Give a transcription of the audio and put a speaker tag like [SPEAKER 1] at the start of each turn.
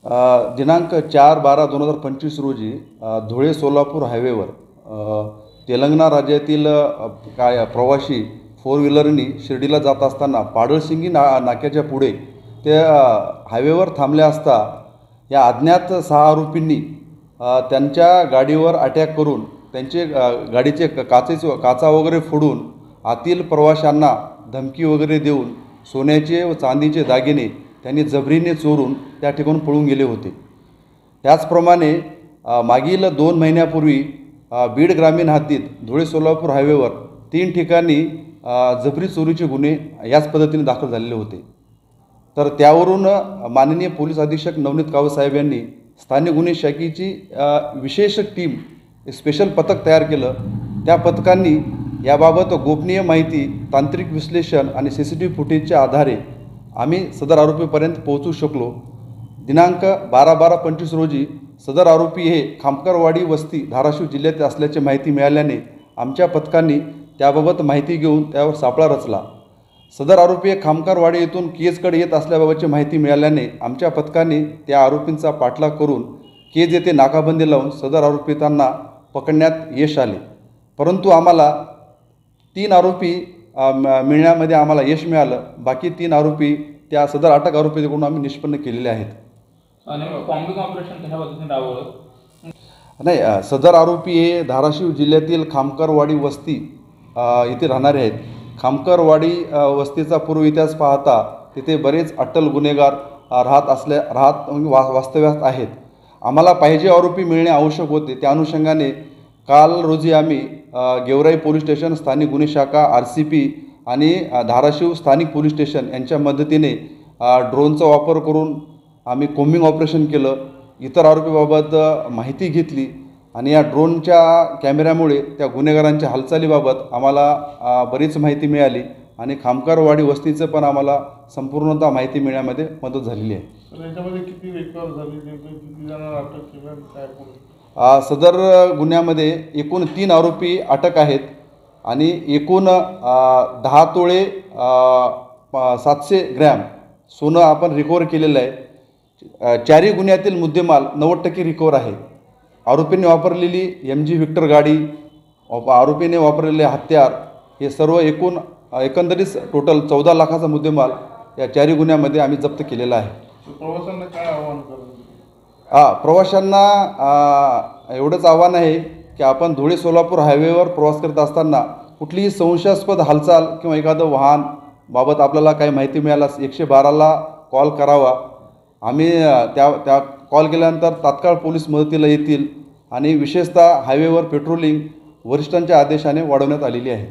[SPEAKER 1] दिनांक 4/12/2025 रोजी धुळे सोलापूर हायवेवर तेलंगणा राज्यातील प्रवासी फोर व्हीलरनी शिर्डीला जात असताना पाडळसिंगी नाक्याच्या पुढे ते हायवेवर थांबले असता या अज्ञात 6 आरोपींनी त्यांच्या गाडीवर अटॅक करून त्यांचे गाडीचे काचा वगैरे फोडून आतील प्रवाशांना धमकी वगैरे देऊन सोन्याचे व चांदीचे दागिने त्यांनी जबरीने चोरून त्या ठिकाणून पळून गेले होते। त्याचप्रमाणे मागील 2 महिन्यापूर्वी बीड ग्रामीण हद्दीत धुळे सोलापूर हायवेवर 3 ठिकाणी जबरी चोरीचे गुन्हे याच पद्धतीने दाखल झालेले होते। तर त्यावरून माननीय पोलीस अधीक्षक नवनीत कावत साहेब यांनी स्थानिक गुन्हे शाखेची विशेष टीम स्पेशल पथक तयार केलं। त्या पथकांनी याबाबत गोपनीय माहिती, तांत्रिक विश्लेषण आणि CCTV फुटेजच्या आधारे आम्ही सदर आरोपीपर्यंत पोहोचू शकलो। दिनांक 12/12/25 रोजी सदर आरोपी हे खामकरवाडी वस्ती धाराशिव जिल्ह्यात असल्याची माहिती मिळाल्याने आमच्या पथकांनी त्याबाबत माहिती घेऊन त्यावर सापळा रचला। सदर आरोपी हे खामकरवाडी येथून केजकडे येत असल्याबाबतची माहिती मिळाल्याने आमच्या पथकाने त्या आरोपींचा पाठलाग करून केज येथे नाकाबंदी लावून सदर आरोपितांना पकडण्यात यश आले। परंतु आम्हाला 3 आरोपी मिळण्यामध्ये आम्हाला यश मिळालं। बाकी 3 आरोपी त्या सदर अटक आरोपीकडून आम्ही निष्पन्न केलेले आहेत। नाही, सदर आरोपी हे धाराशिव जिल्ह्यातील खामकरवाडी वस्ती येथे राहणारे आहेत। खामकरवाडी वस्तीचा पूर्व इतिहास पाहता तिथे बरेच अट्टल गुन्हेगार वास्तव्यात आहेत। आम्हाला पाहिजे आरोपी मिळणे आवश्यक होते। त्या अनुषंगाने काल रोजी आम्ही गेवराई पोलीस स्टेशन, स्थानिक गुन्हे शाखा, RCP आणि धाराशिव स्थानिक पोलीस स्टेशन यांच्या मदतीने ड्रोनचा वापर करून आम्ही कोम्बिंग ऑपरेशन केलं। इतर आरोपीबाबत माहिती घेतली आणि या ड्रोनच्या कॅमेऱ्यामुळे त्या गुन्हेगारांच्या हालचालीबाबत आम्हाला बरीच माहिती मिळाली आणि खामकरवाडी वस्तीचं पण आम्हाला संपूर्णतः माहिती मिळण्यामध्ये मदत झालेली आहे।
[SPEAKER 2] याच्यामध्ये किती रिकवर झाली, किती जणांना अटक केलं, काय?
[SPEAKER 1] सदर गुन्ह्यामध्ये एकूण 3 आरोपी अटक आहेत आणि एकूण 10 तोळे 700 ग्रॅम सोनं आपण रिकवर केलेलं आहे। 4ही गुन्ह्यातील मुद्देमाल 90% रिकवर आहे। आरोपींनी वापरलेली MG व्हिक्टर गाडी, आरोपीने वापरलेले हत्यार हे सर्व एकंदरीत टोटल 14 लाखाचा मुद्देमाल या 4ही गुन्ह्यामध्ये आम्ही जप्त केलेला आहे।
[SPEAKER 2] प्रवाशांना काय आव्हान कराल?
[SPEAKER 1] प्रवाशांना एवढंच आव्हान आहे की आपण धुळे सोलापूर हायवेवर प्रवास करत असताना कुठलीही संशयास्पद हालचाल किंवा एखादं वाहन बाबत आपल्याला काही माहिती मिळाल्यास 112ला कॉल करावा। आम्ही त्या कॉल केल्यानंतर तात्काळ पोलीस मदतीला येतील आणि विशेषतः हायवेवर पेट्रोलिंग वरिष्ठांच्या आदेशाने वाढवण्यात आलेली आहे।